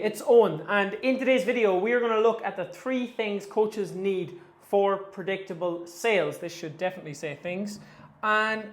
It's Owen, and in today's video we are going to look at the 3 things coaches need for predictable sales. This should definitely say things. And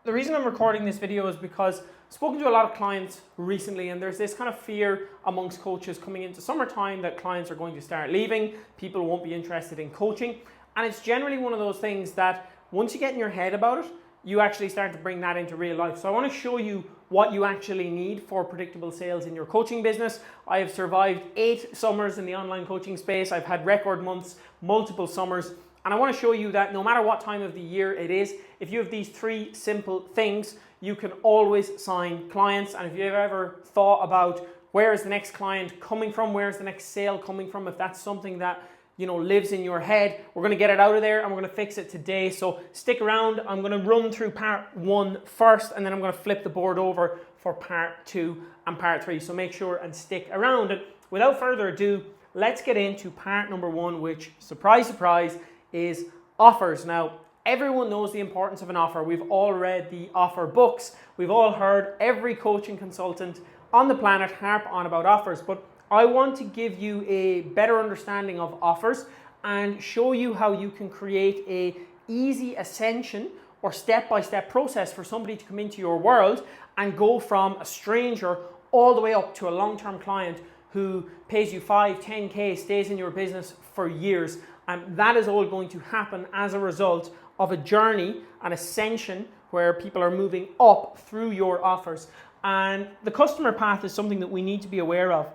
the reason I'm recording this video is because I've spoken to a lot of clients recently, and there's this kind of fear amongst coaches coming into summertime that clients are going to start leaving, people won't be interested in coaching, and it's generally one of those things that once you get in your head about it, you actually start to bring that into real life. So I want to show you what you actually need for predictable sales in your coaching business. I have survived 8 summers in the online coaching space. I've had record months, multiple summers, and I want to show you that no matter what time of the year it is, if you have these 3 simple things, you can always sign clients. And if you've ever thought about where is the next client coming from, where is the next sale coming from, if that's something that lives in your head, we're going to get it out of there and we're going to fix it today. So stick around. I'm going to run through part 1 first, and then I'm going to flip the board over for part 2 and part 3. So make sure and stick around. And without further ado, let's get into part number 1, which, surprise, surprise, is offers. Now, everyone knows the importance of an offer. We've all read the offer books. We've all heard every coaching consultant on the planet harp on about offers, but I want to give you a better understanding of offers and show you how you can create a easy ascension or step-by-step process for somebody to come into your world and go from a stranger all the way up to a long-term client who pays you 5, 10K, stays in your business for years. And that is all going to happen as a result of a journey, an ascension where people are moving up through your offers. And the customer path is something that we need to be aware of.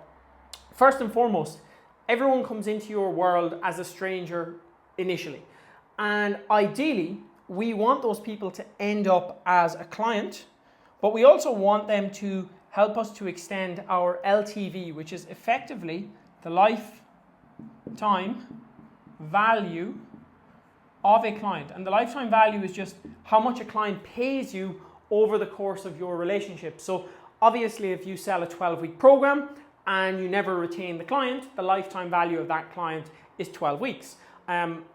First and foremost, everyone comes into your world as a stranger initially. And ideally, we want those people to end up as a client, but we also want them to help us to extend our LTV, which is effectively the lifetime value of a client. And the lifetime value is just how much a client pays you over the course of your relationship. So obviously, if you sell a 12-week program, and you never retain the client, the lifetime value of that client is 12 weeks.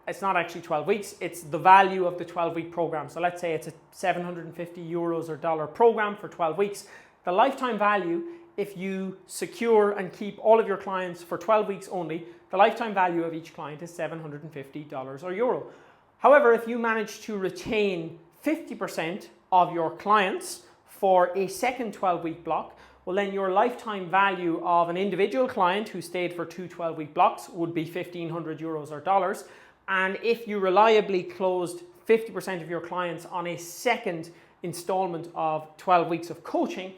It's not actually 12 weeks, it's the value of the 12-week program. So let's say it's a 750 euros or dollar program for 12 weeks. The lifetime value, if you secure and keep all of your clients for 12 weeks only, the lifetime value of each client is $750 or euro. However, if you manage to retain 50% of your clients for a second 12-week block, well, then your lifetime value of an individual client who stayed for 2 12-week blocks would be 1,500 euros or dollars. And if you reliably closed 50% of your clients on a second installment of 12 weeks of coaching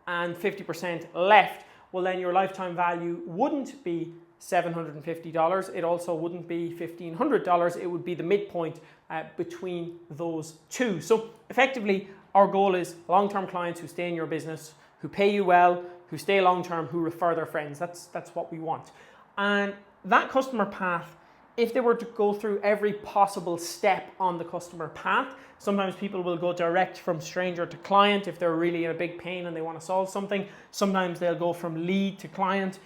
and 50% left, well, then your lifetime value wouldn't be $750. It also wouldn't be $1,500. It would be the midpoint between those two. So effectively, our goal is long-term clients who stay in your business, who pay you well, who stay long-term, who refer their friends. That's what we want. And that customer path, if they were to go through every possible step on the customer path, sometimes people will go direct from stranger to client if they're really in a big pain and they want to solve something. Sometimes they'll go from lead to client.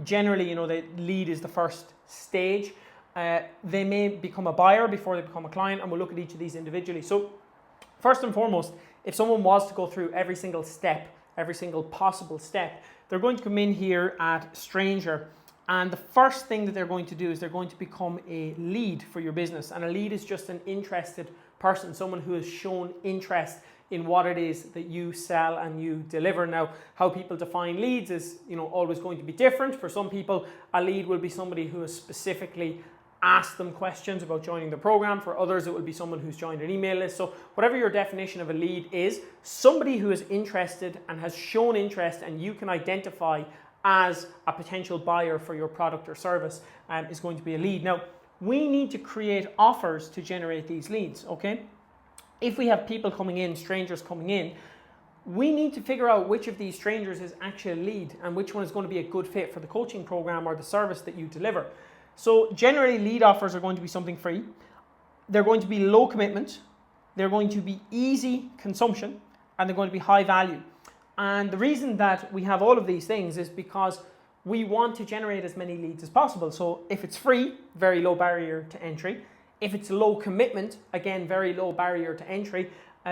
Generally, the lead is the first stage. They may become a buyer before they become a client, and we'll look at each of these individually. So first and foremost, if someone was to go through every single step, every single possible step, they're going to come in here at stranger, and the first thing that they're going to do is they're going to become a lead for your business. And a lead is just an interested person, someone who has shown interest in what it is that you sell and you deliver. Now, how people define leads is always going to be different. For some people, a lead will be somebody who has specifically ask them questions about joining the program. For others, it will be someone who's joined an email list. So whatever your definition of a lead is, somebody who is interested and has shown interest and you can identify as a potential buyer for your product or service is going to be a lead. Now, we need to create offers to generate these leads, okay? If we have people coming in, strangers coming in, we need to figure out which of these strangers is actually a lead and which one is going to be a good fit for the coaching program or the service that you deliver. So generally, lead offers are going to be something free. They're going to be low commitment. They're going to be easy consumption, and they're going to be high value. And the reason that we have all of these things is because we want to generate as many leads as possible. So if it's free, very low barrier to entry. If it's low commitment, again, very low barrier to entry.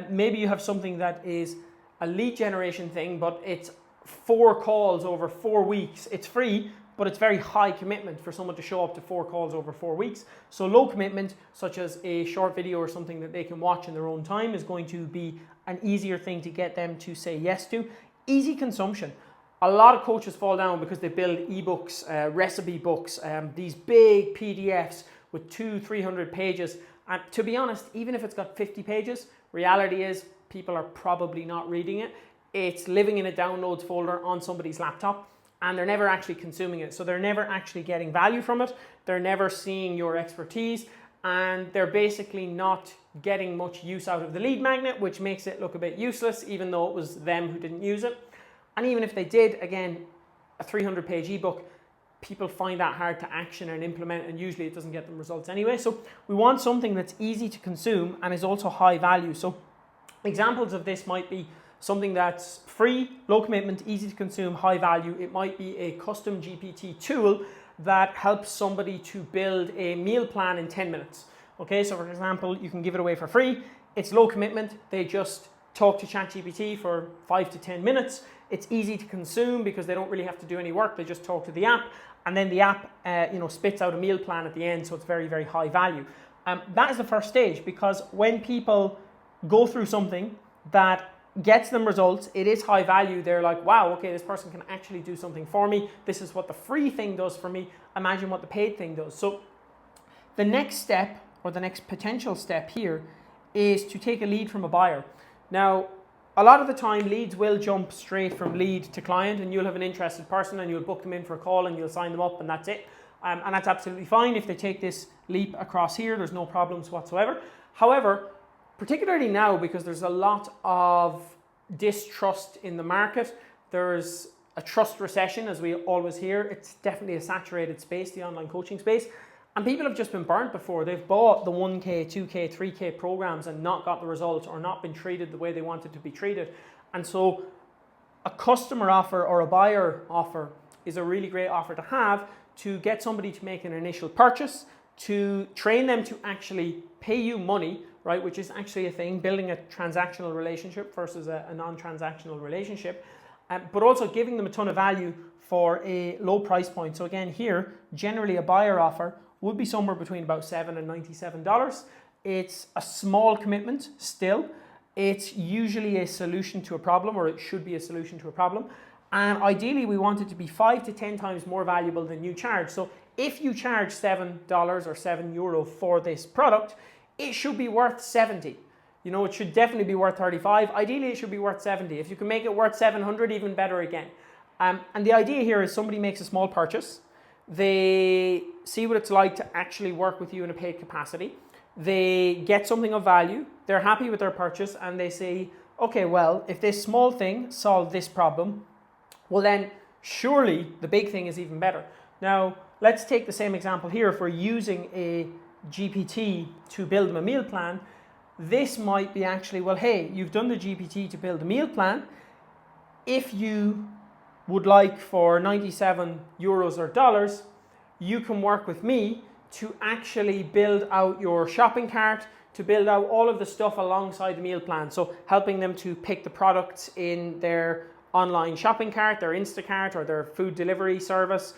Maybe you have something that is a lead generation thing, but it's 4 calls over 4 weeks. It's free, but it's very high commitment for someone to show up to 4 calls over 4 weeks. So low commitment, such as a short video or something that they can watch in their own time, is going to be an easier thing to get them to say yes to. Easy consumption. A lot of coaches fall down because they build ebooks, recipe books, these big PDFs with 200-300 pages. And to be honest, even if it's got 50 pages, reality is people are probably not reading it. It's living in a downloads folder on somebody's laptop, and they're never actually consuming it. So they're never actually getting value from it. They're never seeing your expertise, and they're basically not getting much use out of the lead magnet, which makes it look a bit useless, even though it was them who didn't use it. And even if they did, again, a 300-page ebook, people find that hard to action and implement, and usually it doesn't get them results anyway. So we want something that's easy to consume and is also high value. So examples of this might be something that's free, low commitment, easy to consume, high value. It might be a custom GPT tool that helps somebody to build a meal plan in 10 minutes. Okay, so for example, you can give it away for free. It's low commitment. They just talk to ChatGPT for 5 to 10 minutes. It's easy to consume because they don't really have to do any work. They just talk to the app, and then the app spits out a meal plan at the end, so it's very, very high value. That is the first stage, because when people go through something that gets them results, it is high value. They're like, wow, okay, this person can actually do something for me. This is what the free thing does for me. Imagine what the paid thing does. So the next step, or the next potential step here, is to take a lead from a buyer. Now, a lot of the time leads will jump straight from lead to client, and you'll have an interested person and you'll book them in for a call and you'll sign them up, and that's it. And that's absolutely fine. If they take this leap across here, there's no problems whatsoever. However, particularly now, because there's a lot of distrust in the market, there's a trust recession, as we always hear. It's definitely a saturated space, the online coaching space. And people have just been burnt before. They've bought the 1K, 2K, 3K programs and not got the results, or not been treated the way they wanted to be treated. And so a customer offer or a buyer offer is a really great offer to have, to get somebody to make an initial purchase, to train them to actually pay you money, right, which is actually a thing, building a transactional relationship versus a non-transactional relationship, but also giving them a ton of value for a low price point. So again, here, generally a buyer offer would be somewhere between about $7 and $97. It's a small commitment still. It's usually a solution to a problem, or it should be a solution to a problem. And ideally, we want it to be 5 to 10 times more valuable than you charge. So if you charge $7 or €7 for this product, it should be worth 70. You know, it should definitely be worth 35. Ideally, it should be worth 70. If you can make it worth 700, even better again. And the idea here is somebody makes a small purchase. They see what it's like to actually work with you in a paid capacity. They get something of value. They're happy with their purchase, and they say, okay, well, if this small thing solved this problem, well then surely the big thing is even better. Now, let's take the same example here. If we're using a GPT to build them a meal plan, this might be actually, well, hey, you've done the GPT to build a meal plan. If you would like for 97 euros or dollars, you can work with me to actually build out your shopping cart, to build out all of the stuff alongside the meal plan. So helping them to pick the products in their online shopping cart, their Instacart, or their food delivery service,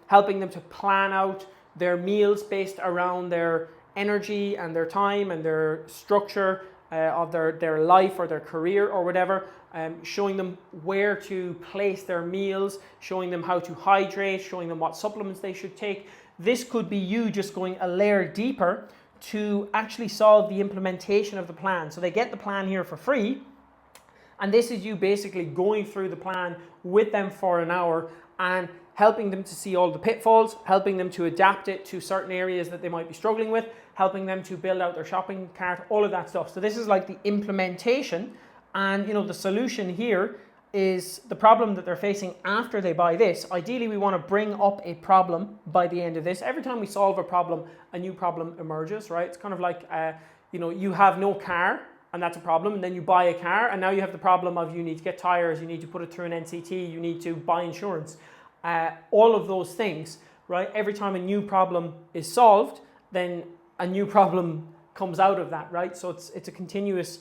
helping them to plan out their meals based around their energy and their time and their structure of their life or their career or whatever, showing them where to place their meals, showing them how to hydrate, showing them what supplements they should take. This could be you just going a layer deeper to actually solve the implementation of the plan. So they get the plan here for free, and this is you basically going through the plan with them for an hour and helping them to see all the pitfalls, helping them to adapt it to certain areas that they might be struggling with, helping them to build out their shopping cart, all of that stuff. So this is like the implementation, and you know, the solution here is the problem that they're facing after they buy this. Ideally, we want to bring up a problem by the end of this. Every time we solve a problem, a new problem emerges, right? It's kind of like, you have no car, and that's a problem, and then you buy a car, and now you have the problem of you need to get tires, you need to put it through an NCT, you need to buy insurance. All of those things, right? Every time a new problem is solved, then a new problem comes out of that, right? So it's a continuous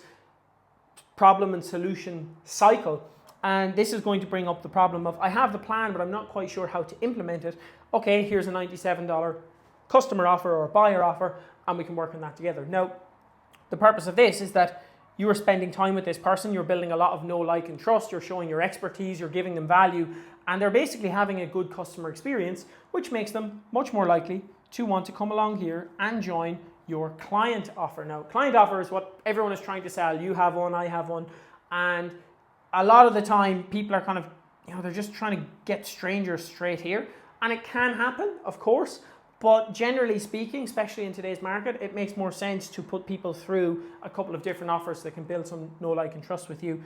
problem and solution cycle. And this is going to bring up the problem of, I have the plan, but I'm not quite sure how to implement it. Okay, here's a $97 customer offer or buyer offer, and we can work on that together. Now, the purpose of this is that you are spending time with this person, you're building a lot of know, like, and trust, you're showing your expertise, you're giving them value, and they're basically having a good customer experience, which makes them much more likely to want to come along here and join your client offer. Now, client offer is what everyone is trying to sell. You have one, I have one, and a lot of the time people are kind of, they're just trying to get strangers straight here, and it can happen, of course, but generally speaking, especially in today's market, it makes more sense to put people through a couple of different offers that can build some know, like, and trust with you.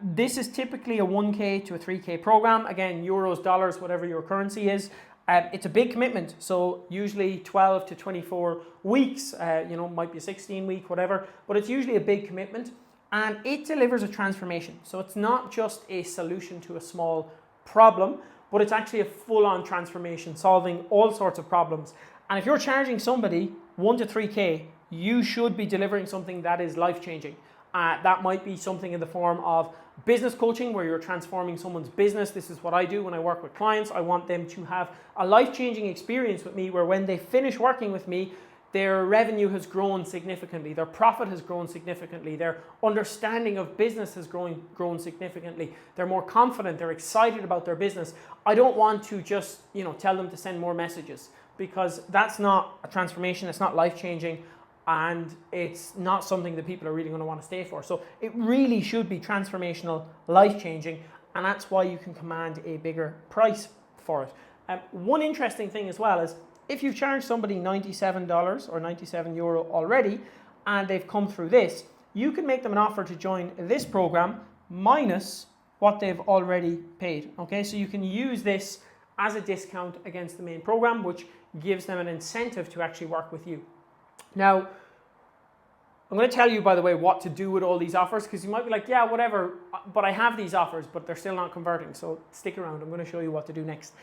This is typically a 1K to a 3K program. Again, euros, dollars, whatever your currency is. It's a big commitment, so usually 12 to 24 weeks, might be a 16 week, whatever, but it's usually a big commitment, and it delivers a transformation. So it's not just a solution to a small problem, but it's actually a full-on transformation, solving all sorts of problems. And if you're charging somebody 1 to 3K, you should be delivering something that is life-changing. That might be something in the form of business coaching, where you're transforming someone's business. This is what I do when I work with clients. I want them to have a life-changing experience with me, where when they finish working with me, their revenue has grown significantly, their profit has grown significantly, their understanding of business has grown significantly, they're more confident, they're excited about their business. I don't want to just tell them to send more messages, because that's not a transformation, it's not life-changing, and it's not something that people are really going to want to stay for. So it really should be transformational, life-changing, and that's why you can command a bigger price for it. One interesting thing as well is, if you've charged somebody $97 or €97 already, and they've come through this, you can make them an offer to join this program minus what they've already paid. Okay, so you can use this as a discount against the main program, which gives them an incentive to actually work with you. Now, I'm going to tell you, by the way, what to do with all these offers, because you might be like, yeah, whatever, but I have these offers, but they're still not converting. So stick around. I'm going to show you what to do next.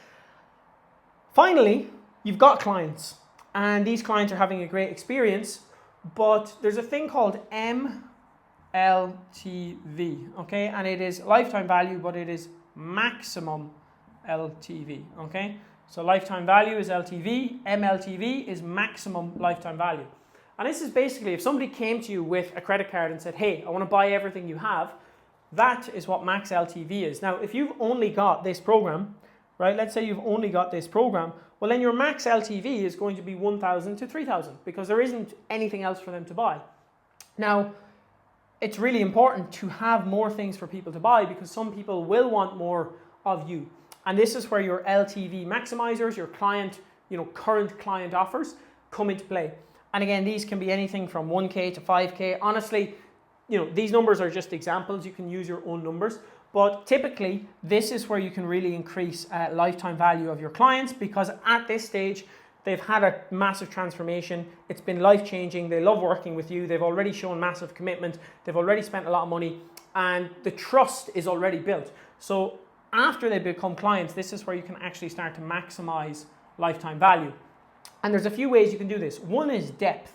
Finally, you've got clients, and these clients are having a great experience, but there's a thing called MLTV, okay? And it is lifetime value, but it is maximum LTV, okay? So lifetime value is LTV, MLTV is maximum lifetime value. And this is basically, if somebody came to you with a credit card and said, hey, I want to buy everything you have, that is what max LTV is. Now, if you've only got this program, right, let's say you've only got this program, well, then your max LTV is going to be 1,000 to 3,000, because there isn't anything else for them to buy. Now, it's really important to have more things for people to buy, because some people will want more of you. And this is where your LTV maximizers, your client, current client offers come into play. And again, these can be anything from 1K to 5K. Honestly, these numbers are just examples. You can use your own numbers. But typically, this is where you can really increase lifetime value of your clients, because at this stage, they've had a massive transformation. It's been life-changing. They love working with you. They've already shown massive commitment. They've already spent a lot of money, and the trust is already built. So after they become clients, this is where you can actually start to maximize lifetime value. And there's a few ways you can do this. One is depth.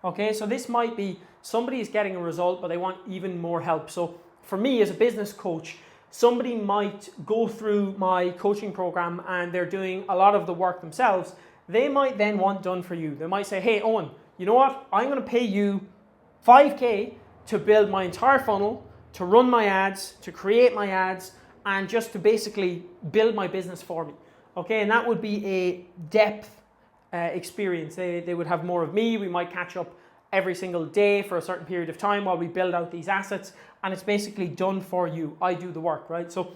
Okay, so this might be somebody is getting a result, but they want even more help. So for me as a business coach, somebody might go through my coaching program and they're doing a lot of the work themselves. They might then want done for you. They might say, hey, Owen, you know what? I'm going to pay you 5K to build my entire funnel, to run my ads, to create my ads, and just to basically build my business for me. Okay, and that would be a depth experience. They would have more of me. We might catch up every single day for a certain period of time while we build out these assets, and it's basically done for you. I do the work, right? So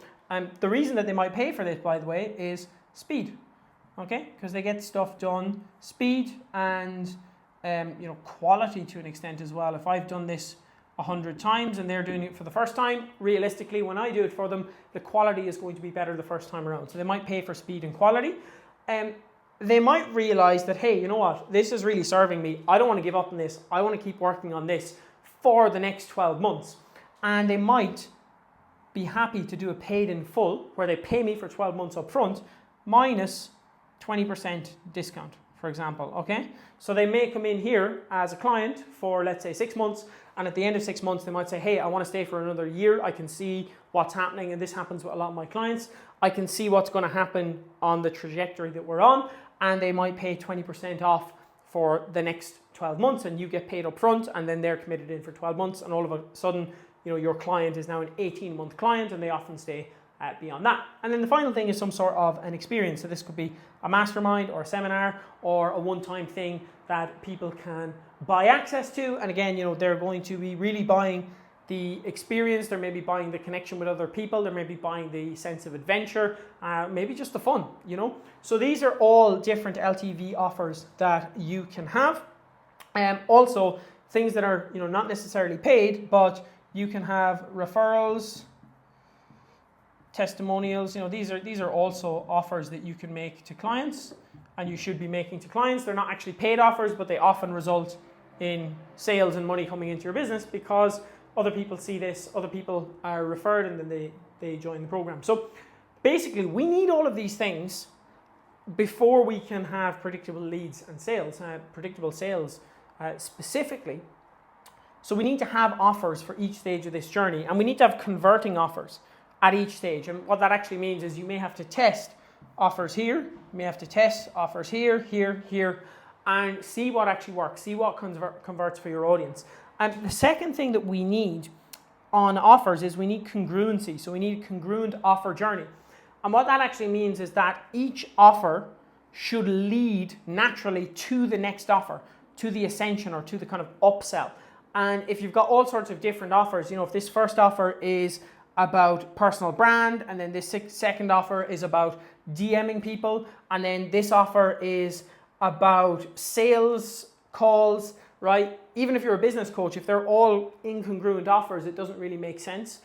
the reason that they might pay for this, by the way, is speed. Okay, because they get stuff done, speed, and quality to an extent as well. If I've done this 100 times and they're doing it for the first time, realistically, when I do it for them, the quality is going to be better the first time around. So they might pay for speed and quality. They might realize that, hey, you know what, this is really serving me. I don't want to give up on this. I want to keep working on this for the next 12 months. And they might be happy to do a paid in full, where they pay me for 12 months up front, minus 20% discount. for example, okay? So they may come in here as a client for, let's say, 6 months, and at the end of 6 months, they might say, hey, I want to stay for another year. I can see what's happening, and this happens with a lot of my clients. I can see what's going to happen on the trajectory that we're on, and they might pay 20% off for the next 12 months, and you get paid up front, and then they're committed in for 12 months, and all of a sudden, you know, your client is now an 18-month client, and they often stay beyond that. And then the final thing is some sort of an experience. So this could be a mastermind or a seminar or a one-time thing that people can buy access to. And again, you know, they're going to be really buying the experience. They're maybe buying the connection with other people. They're maybe buying the sense of adventure, maybe just the fun, you know. So these are all different LTV offers that you can have. Also, things that are, you know, not necessarily paid, but you can have referrals, testimonials. You know, these are also offers that you can make to clients, and you should be making to clients. They're not actually paid offers, but they often result in sales and money coming into your business because other people see this, other people are referred, and then they join the program. So basically, we need all of these things before we can have predictable leads and sales, predictable sales specifically. So we need to have offers for each stage of this journey, and we need to have converting offers at each stage. And what that actually means is you may have to test offers here, you may have to test offers here, here, here, and see what actually works, see what converts for your audience. And the second thing that we need on offers is we need congruency. So we need a congruent offer journey. And what that actually means is that each offer should lead naturally to the next offer, to the ascension or to the kind of upsell. And if you've got all sorts of different offers, you know, if this first offer is about personal brand, and then this second offer is about DMing people, and then this offer is about sales calls, right? Even if you're a business coach, if they're all incongruent offers, it doesn't really make sense.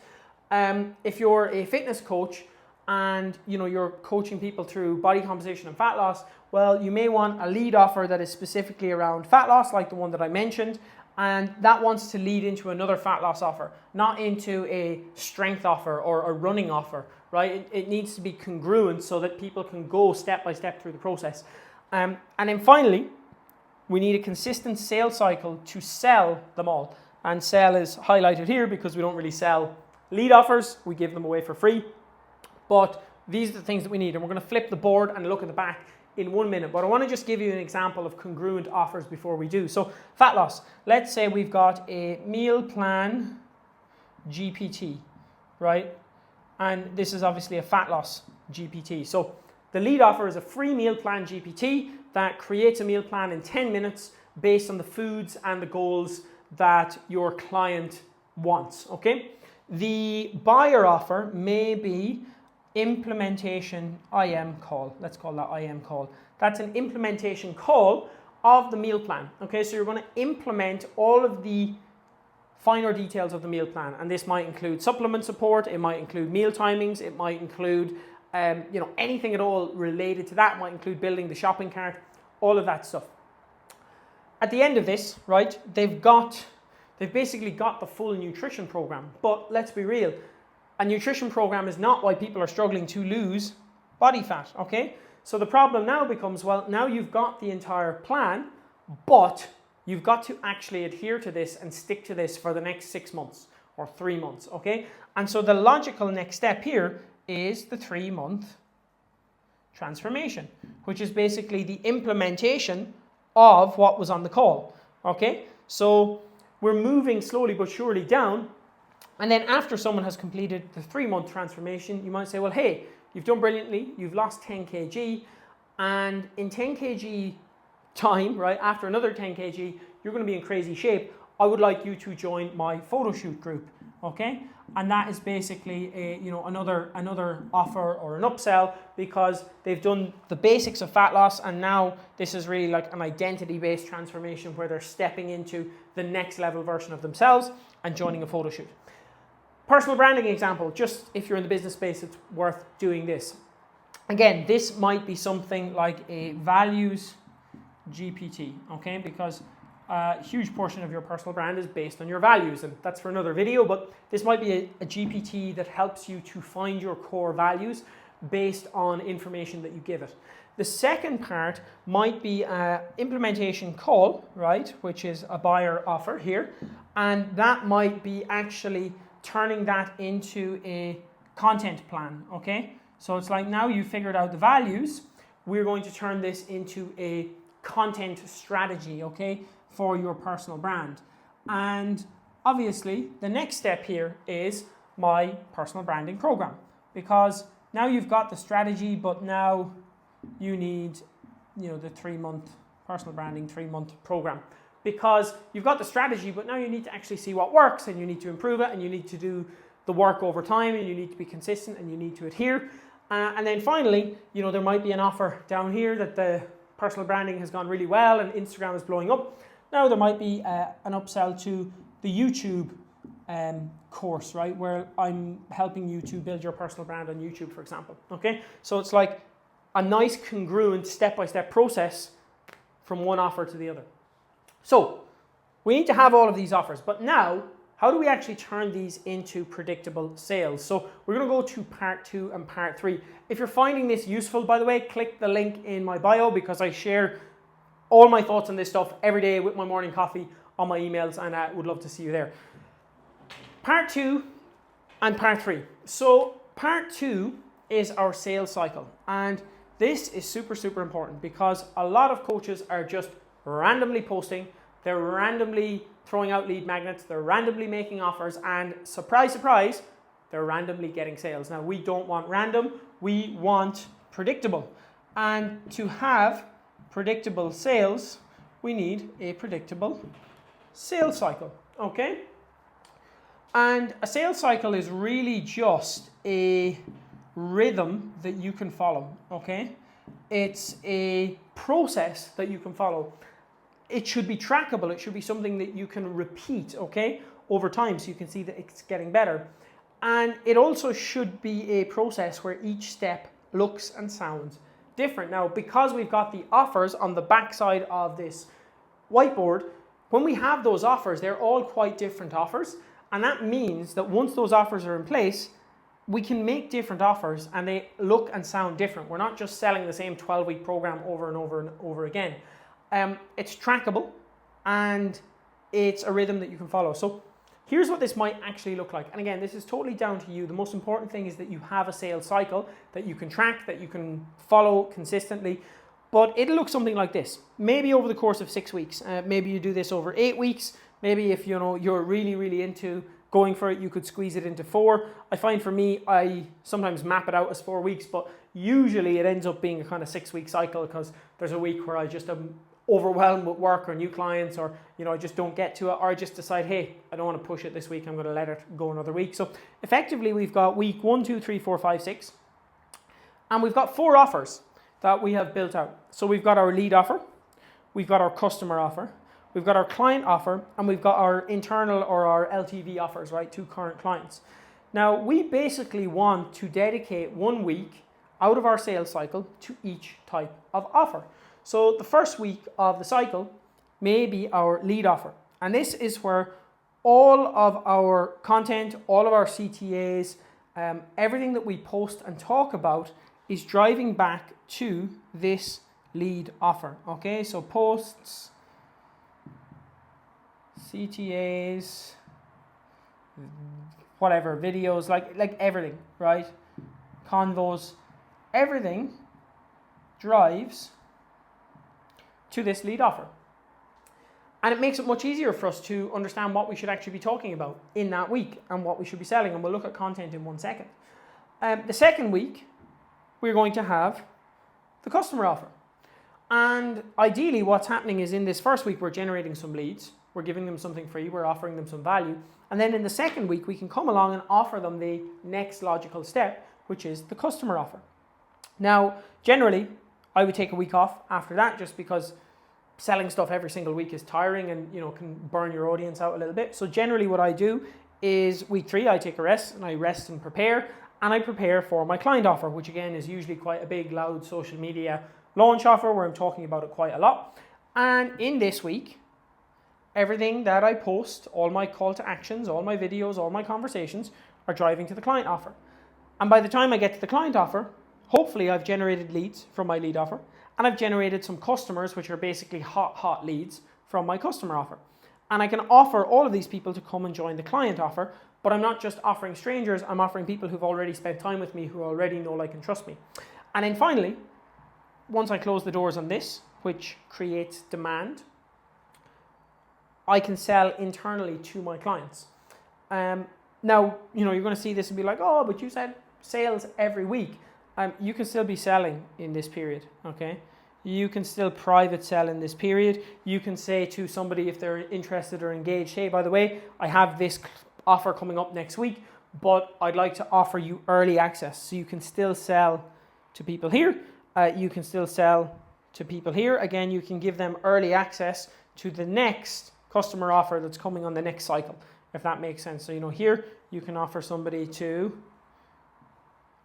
If you're a fitness coach and you know you're coaching people through body composition and fat loss, well, you may want a lead offer that is specifically around fat loss, like the one that I mentioned, and that wants to lead into another fat loss offer, not into a strength offer or a running offer, right? It needs to be congruent so that people can go step by step through the process. And then finally, we need a consistent sales cycle to sell them all. And sell is highlighted here because we don't really sell lead offers. We give them away for free. But these are the things that we need. And we're going to flip the board and look at the back in 1 minute. But I want to just give you an example of congruent offers before we do. So fat loss. Let's say we've got a meal plan GPT, right? And this is obviously a fat loss GPT. So the lead offer is a free meal plan GPT that creates a meal plan in 10 minutes based on the foods and the goals that your client wants, okay? The buyer offer may be implementation IM call. Let's call that IM call. That's an implementation call of the meal plan, okay? So you're going to implement all of the finer details of the meal plan, and this might include supplement support, it might include meal timings, it might include anything at all related to that. It might include building the shopping cart, all of that stuff. At the end of this, right, they've basically got the full nutrition program. But let's be real, a nutrition program is not why people are struggling to lose body fat, okay? So the problem now becomes, well, now you've got the entire plan, but you've got to actually adhere to this and stick to this for the next 6 months or 3 months, okay? And so the logical next step here is the 3-month transformation, which is basically the implementation of what was on the call, okay? So we're moving slowly but surely down, and then after someone has completed the 3-month transformation, you might say, well, hey, you've done brilliantly, you've lost 10 kg, and in 10 kg time, right, after another 10 kg, you're going to be in crazy shape. I would like you to join my photo shoot group, okay? And that is basically another offer or an upsell because they've done the basics of fat loss, and now this is really like an identity-based transformation where they're stepping into the next level version of themselves and joining a photo shoot. Personal branding example, just if you're in the business space, it's worth doing this. Again, this might be something like a values GPT, okay? Because a huge portion of your personal brand is based on your values, and that's for another video, but this might be a GPT that helps you to find your core values, based on information that you give it. The second part might be an implementation call, right, which is a buyer offer here, and that might be actually turning that into a content plan, okay? So it's like now you've figured out the values, we're going to turn this into a content strategy, okay, for your personal brand. And obviously, the next step here is my personal branding program, because now you've got the strategy, but now you need, the 3-month personal branding 3-month program, because you've got the strategy, but now you need to actually see what works, and you need to improve it, and you need to do the work over time, and you need to be consistent, and you need to adhere. And then finally, there might be an offer down here that the personal branding has gone really well and Instagram is blowing up. Now there might be an upsell to the YouTube course, right, where I'm helping you to build your personal brand on YouTube, for example. Okay, so it's like a nice congruent step-by-step process from one offer to the other. So we need to have all of these offers, but now how do we actually turn these into predictable sales? So we're going to go to part 2 and part 3. If you're finding this useful, by the way, click the link in my bio, because I share all my thoughts on this stuff every day with my morning coffee on my emails, and I would love to see you there. Part 2 and part 3. So part 2 is our sales cycle, and this is super, super important, because a lot of coaches are just randomly posting, they're randomly throwing out lead magnets, they're randomly making offers, and surprise, surprise, they're randomly getting sales. Now, we don't want random, we want predictable. And to have predictable sales, we need a predictable sales cycle, okay? And a sales cycle is really just a rhythm that you can follow, okay? It's a process that you can follow. It should be trackable. It should be something that you can repeat, okay, over time, so you can see that it's getting better. And it also should be a process where each step looks and sounds different. Now, because we've got the offers on the back side of this whiteboard, when we have those offers, they're all quite different offers. And that means that once those offers are in place, we can make different offers and they look and sound different. We're not just selling the same 12-week program over and over and over again. It's trackable and it's a rhythm that you can follow. So here's what this might actually look like. And again, this is totally down to you. The most important thing is that you have a sales cycle that you can track, that you can follow consistently. But it'll look something like this. Maybe over the course of 6 weeks. Maybe you do this over 8 weeks. Maybe if you're really, really into going for it, you could squeeze it into 4. I find for me, I sometimes map it out as 4 weeks, but usually it ends up being a kind of 6-week cycle, because there's a week where I just am overwhelmed with work or new clients, or I just don't get to it, or I just decide, hey, I don't want to push it this week, I'm going to let it go another week. So effectively we've got week 1, 2, 3, 4, 5, 6, and we've got 4 offers that we have built out. So we've got our lead offer, we've got our customer offer, we've got our client offer, and we've got our internal or our LTV offers, right, to current clients. Now, we basically want to dedicate 1 week out of our sales cycle to each type of offer. So the first week of the cycle may be our lead offer. And this is where all of our content, all of our CTAs, everything that we post and talk about is driving back to this lead offer. Okay, so posts, CTAs, whatever, videos, like everything, right? Convos, everything drives to this lead offer. And it makes it much easier for us to understand what we should actually be talking about in that week and what we should be selling. And we'll look at content in 1 second. The second week, we're going to have the customer offer. And ideally, what's happening is in this first week, we're generating some leads. We're giving them something free. We're offering them some value. And then in the second week, we can come along and offer them the next logical step, which is the customer offer. Now, generally, I would take a week off after that, just because selling stuff every single week is tiring and can burn your audience out a little bit. So generally what I do is week 3, I take a rest and I rest and prepare for my client offer, which again is usually quite a big, loud social media launch offer where I'm talking about it quite a lot. And in this week, everything that I post, all my call to actions, all my videos, all my conversations are driving to the client offer. And by the time I get to the client offer, hopefully I've generated leads from my lead offer, and I've generated some customers, which are basically hot leads from my customer offer. And I can offer all of these people to come and join the client offer, but I'm not just offering strangers, I'm offering people who've already spent time with me, who already know, like, and trust me. And then finally, once I close the doors on this, which creates demand, I can sell internally to my clients. Now, you know, you're going to see this and be like, oh, but you said sales every week. You can still be selling in this period, okay? You can still private sell in this period. You can say to somebody if they're interested or engaged, hey, by the way, I have this offer coming up next week, but I'd like to offer you early access. So you can still sell to people here. You can still sell to people here. Again, you can give them early access to the next customer offer that's coming on the next cycle, if that makes sense. So, you know, here you can offer somebody to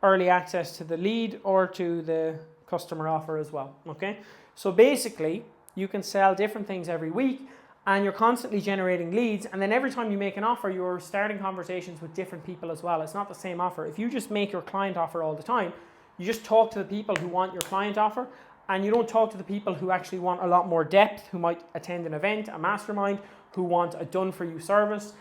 early access to the lead or to the customer offer as well, okay? So basically, you can sell different things every week, and you're constantly generating leads, and then every time you make an offer, you're starting conversations with different people as well. It's not the same offer. If you just make your client offer all the time, you just talk to the people who want your client offer, and you don't talk to the people who actually want a lot more depth, who might attend an event, a mastermind, who want a done-for-you service.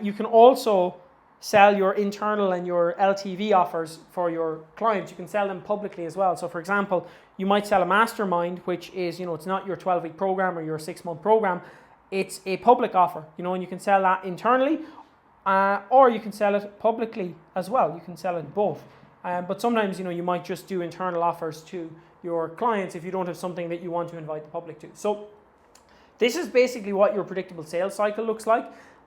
You can also sell your internal and your LTV offers for your clients. You can sell them publicly as well. So for example, you might sell a mastermind, which is, you know, it's not your 12-week program or your 6-month program. It's a public offer, you know, and you can sell that internally or you can sell it publicly as well. You can sell it both. But sometimes, you know, you might just do internal offers to your clients if you don't have something that you want to invite the public to. So this is basically what your predictable sales cycle looks like.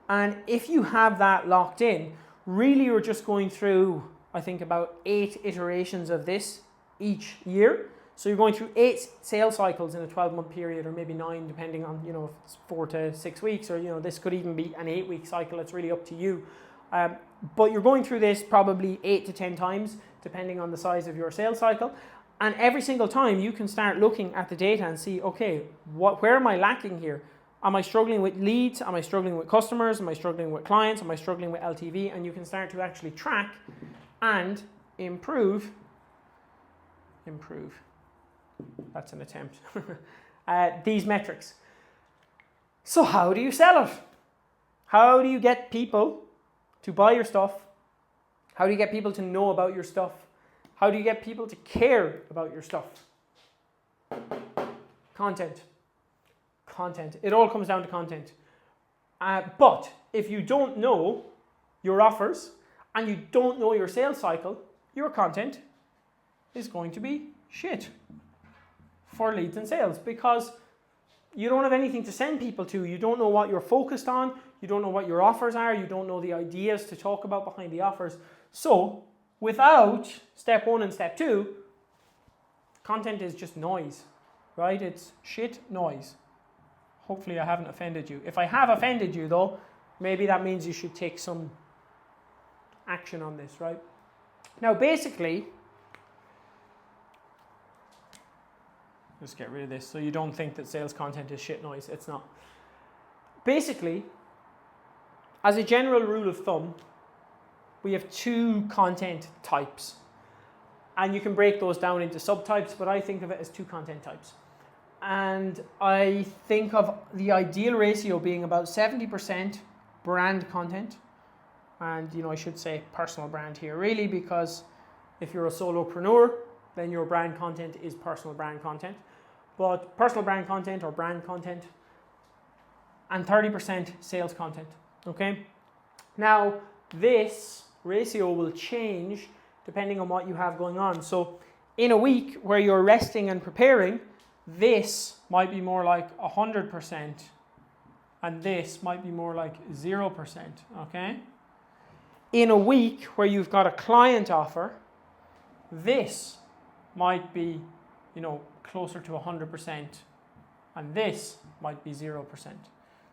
And if you have that locked in, really you're just going through, I think, about 8 iterations of this each year. So you're going through 8 sales cycles in a 12-month period, or maybe 9, depending on, you know, if it's 4 to 6 weeks, or, you know, this could even be an 8-week cycle. It's really up to you. But you're going through this probably 8 to 10 times, depending on the size of your sales cycle. And every single time you can start looking at the data and see, okay, where am I lacking here? Am I struggling with leads? Am I struggling with customers? Am I struggling with clients? Am I struggling with LTV? And you can start to actually track and improve. That's an attempt. These metrics. So how do you sell it? How do you get people to buy your stuff? How do you get people to know about your stuff? How do you get people to care about your stuff? Content. It all comes down to content. But if you don't know your offers and you don't know your sales cycle, your content is going to be shit for leads and sales, because you don't have anything to send people to. You don't know what you're focused on. You don't know what your offers are. You don't know the ideas to talk about behind the offers. So without step 1 and step 2, content is just noise, right? It's shit noise. Hopefully I haven't offended you. If I have offended you though, maybe that means you should take some action on this, right? Now basically, let's get rid of this so you don't think that sales content is shit noise. It's not. Basically, as a general rule of thumb, we have 2 content types. And you can break those down into subtypes, but I think of it as 2 content types. And I think of the ideal ratio being about 70% brand content. And, you know, I should say personal brand here, really, because if you're a solopreneur, then your brand content is personal brand content. But personal brand content or brand content, and 30% sales content, okay? Now, this ratio will change depending on what you have going on. So in a week where you're resting and preparing, this might be more like 100%, and this might be more like 0%, okay? In a week where you've got a client offer, this might be, you know, closer to 100%, and this might be 0%.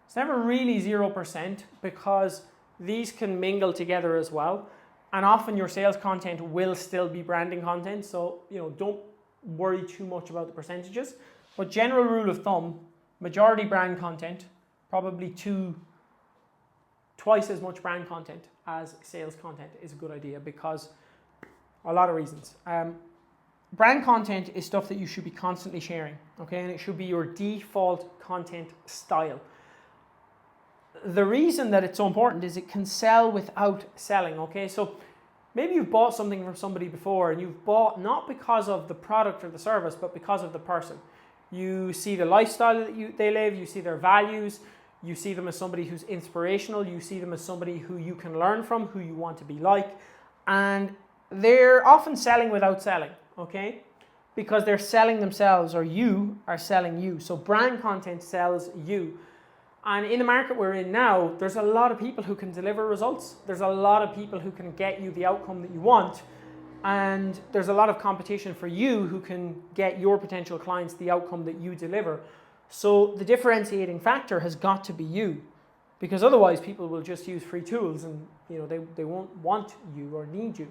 It's never really 0% because these can mingle together as well, and often your sales content will still be branding content, so, you know, don't worry too much about the percentages. But general rule of thumb, majority brand content, probably twice as much brand content as sales content is a good idea, because a lot of reasons. brand content is stuff that you should be constantly sharing, okay? And it should be your default content style. The reason that it's so important is it can sell without selling, okay? So maybe you've bought something from somebody before and you've bought not because of the product or the service, but because of the person. You see the lifestyle that they live, you see their values, you see them as somebody who's inspirational, you see them as somebody who you can learn from, who you want to be like, and they're often selling without selling, okay? Because they're selling themselves, or you are selling you. So brand content sells you. And in the market we're in now, there's a lot of people who can deliver results. There's a lot of people who can get you the outcome that you want. And there's a lot of competition for you who can get your potential clients the outcome that you deliver. So the differentiating factor has got to be you, because otherwise people will just use free tools and they won't want you or need you.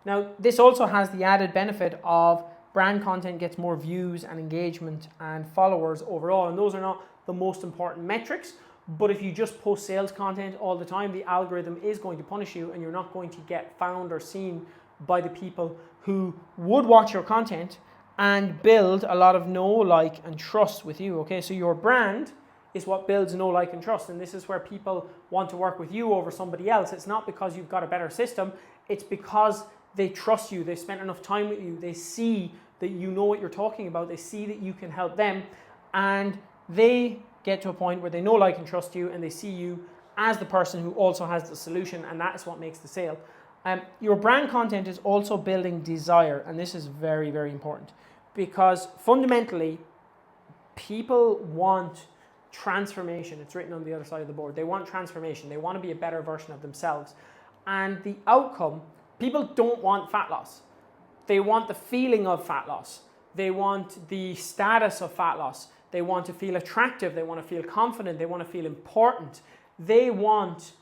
Now, this also has the added benefit of brand content gets more views and engagement and followers overall, and those are not the most important metrics, but if you just post sales content all the time, the algorithm is going to punish you and you're not going to get found or seen by the people who would watch your content and build a lot of know, like, and trust with you, okay? So your brand is what builds know, like, and trust, and this is where people want to work with you over somebody else. It's not because you've got a better system, it's because they trust you, they've spent enough time with you, they see that you know what you're talking about, they see that you can help them, and they get to a point where they know, like, and trust you, and they see you as the person who also has the solution, and that is what makes the sale. Your brand content is also building desire, and this is very, very important, because fundamentally, people want transformation. It's written on the other side of the board. They want transformation. They want to be a better version of themselves. And the outcome, people don't want fat loss. They want the feeling of fat loss. They want the status of fat loss. They want to feel attractive. They want to feel confident. They want to feel important. They want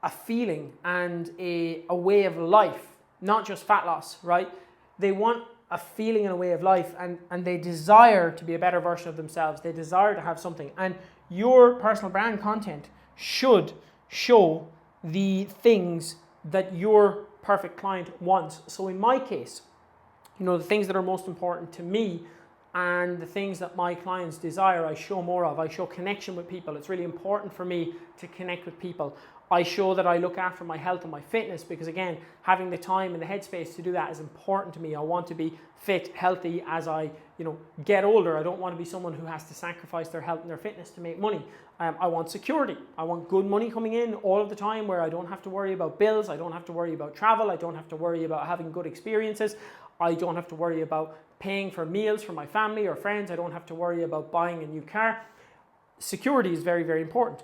a feeling and a way of life, not just fat loss, right? They want a feeling and a way of life, and they desire to be a better version of themselves. They desire to have something. And your personal brand content should show the things that your perfect client wants. So in my case, the things that are most important to me and the things that my clients desire, I show more of. I show connection with people. It's really important for me to connect with people. I show that I look after my health and my fitness because, again, having the time and the headspace to do that is important to me. I want to be fit, healthy as I, get older. I don't want to be someone who has to sacrifice their health and their fitness to make money. I want security. I want good money coming in all of the time where I don't have to worry about bills. I don't have to worry about travel. I don't have to worry about having good experiences. I don't have to worry about paying for meals for my family or friends. I don't have to worry about buying a new car. Security is very, very important.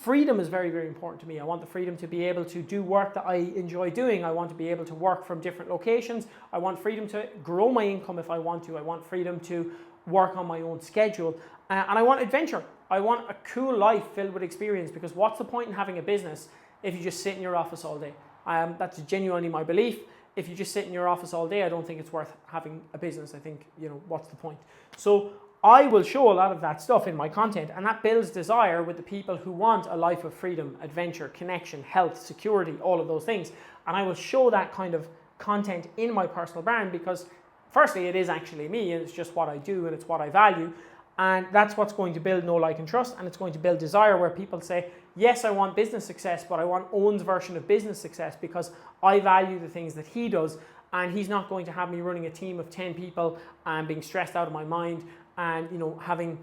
Freedom is very, very important to me. I want the freedom to be able to do work that I enjoy doing. I want to be able to work from different locations. I want freedom to grow my income if I want to. I want freedom to work on my own schedule. And I want adventure. I want a cool life filled with experience, because what's the point in having a business if you just sit in your office all day? That's genuinely my belief. If you just sit in your office all day, I don't think it's worth having a business. I think, what's the point? So I will show a lot of that stuff in my content, and that builds desire with the people who want a life of freedom, adventure, connection, health, security, all of those things. And I will show that kind of content in my personal brand because, firstly, it is actually me, and it's just what I do, and it's what I value. And that's what's going to build know, like, and trust, and it's going to build desire where people say, yes, I want business success, but I want Owen's version of business success because I value the things that he does, and he's not going to have me running a team of 10 people and being stressed out of my mind and having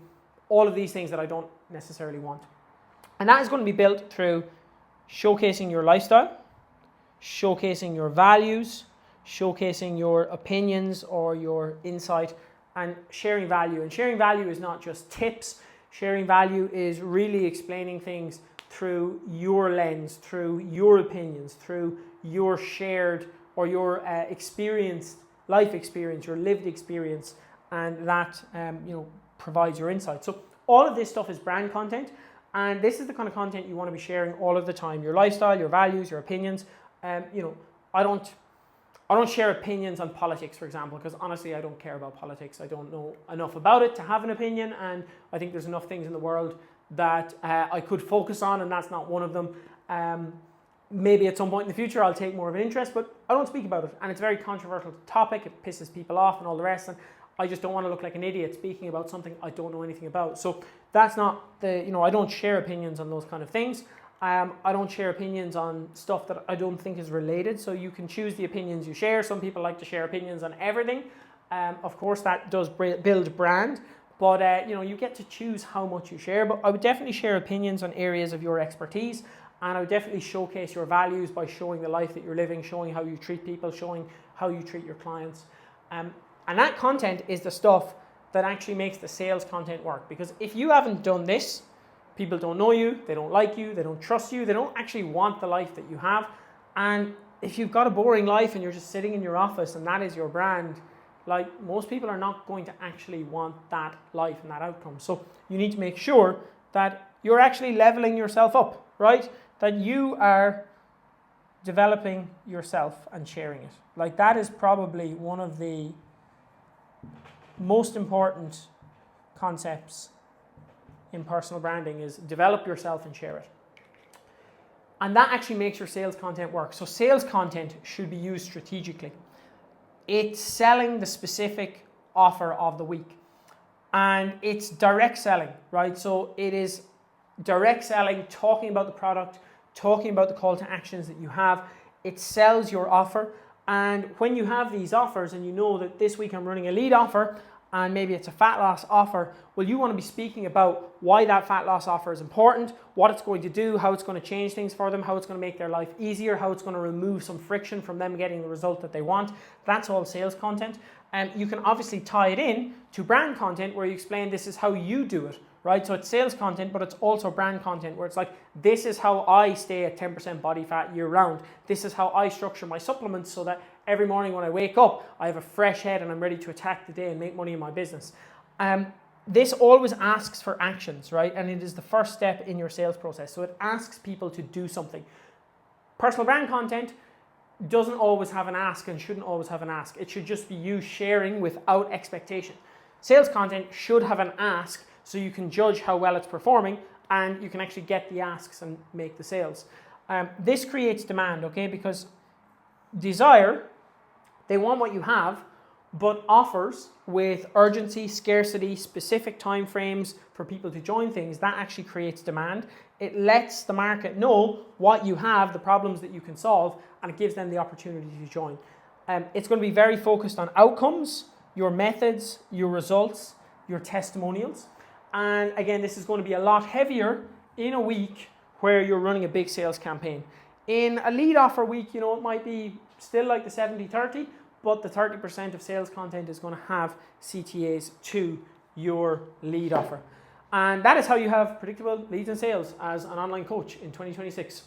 all of these things that I don't necessarily want. And that is going to be built through showcasing your lifestyle, showcasing your values, showcasing your opinions or your insight, and sharing value. And sharing value is not just tips. Sharing value is really explaining things through your lens, through your opinions, through your shared or your experienced life experience, your lived experience, and that provides your insight. So all of this stuff is brand content, and this is the kind of content you want to be sharing all of the time. Your lifestyle, your values, your opinions. I don't share opinions on politics, for example, because honestly I don't care about politics. I don't know enough about it to have an opinion, and I think there's enough things in the world that I could focus on, and that's not one of them. maybe at some point in the future I'll take more of an interest, but I don't speak about it. And it's a very controversial topic. It pisses people off and all the rest. And I just don't want to look like an idiot speaking about something I don't know anything about. So that's not the, I don't share opinions on those kind of things. I don't share opinions on stuff that I don't think is related. So you can choose the opinions you share. Some people like to share opinions on everything. Of course, that does build brand. But you get to choose how much you share. But I would definitely share opinions on areas of your expertise. And I would definitely showcase your values by showing the life that you're living, showing how you treat people, showing how you treat your clients. And that content is the stuff that actually makes the sales content work. Because if you haven't done this, people don't know you, they don't like you, they don't trust you, they don't actually want the life that you have. And if you've got a boring life and you're just sitting in your office and that is your brand, like most people are not going to actually want that life and that outcome. So you need to make sure that you're actually leveling yourself up, right? That you are developing yourself and sharing it. Like that is probably one of the most important concepts in personal branding, is develop yourself and share it. And that actually makes your sales content work. So sales content should be used strategically. It's selling the specific offer of the week. And it's direct selling, right? So it is direct selling, talking about the product, talking about the call to actions that you have. It sells your offer. And when you have these offers and you know that this week I'm running a lead offer and maybe it's a fat loss offer, well, you want to be speaking about why that fat loss offer is important, what it's going to do, how it's going to change things for them, how it's going to make their life easier, how it's going to remove some friction from them getting the result that they want. That's all sales content. And you can obviously tie it in to brand content where you explain this is how you do it, right? So it's sales content, but it's also brand content where it's like, this is how I stay at 10% body fat year round. This is how I structure my supplements so that every morning when I wake up, I have a fresh head and I'm ready to attack the day and make money in my business. This always asks for actions, right? And it is the first step in your sales process. So it asks people to do something. Personal brand content doesn't always have an ask and shouldn't always have an ask. It should just be you sharing without expectation. Sales content should have an ask so you can judge how well it's performing and you can actually get the asks and make the sales. This creates demand, okay? Because desire, they want what you have, but offers with urgency, scarcity, specific time frames for people to join things, that actually creates demand. It lets the market know what you have, the problems that you can solve, and it gives them the opportunity to join. It's going to be very focused on outcomes, your methods, your results, your testimonials. And again, this is going to be a lot heavier in a week where you're running a big sales campaign. In a lead offer week, it might be still like the 70-30, but the 30% of sales content is going to have CTAs to your lead offer. And that is how you have predictable leads and sales as an online coach in 2026.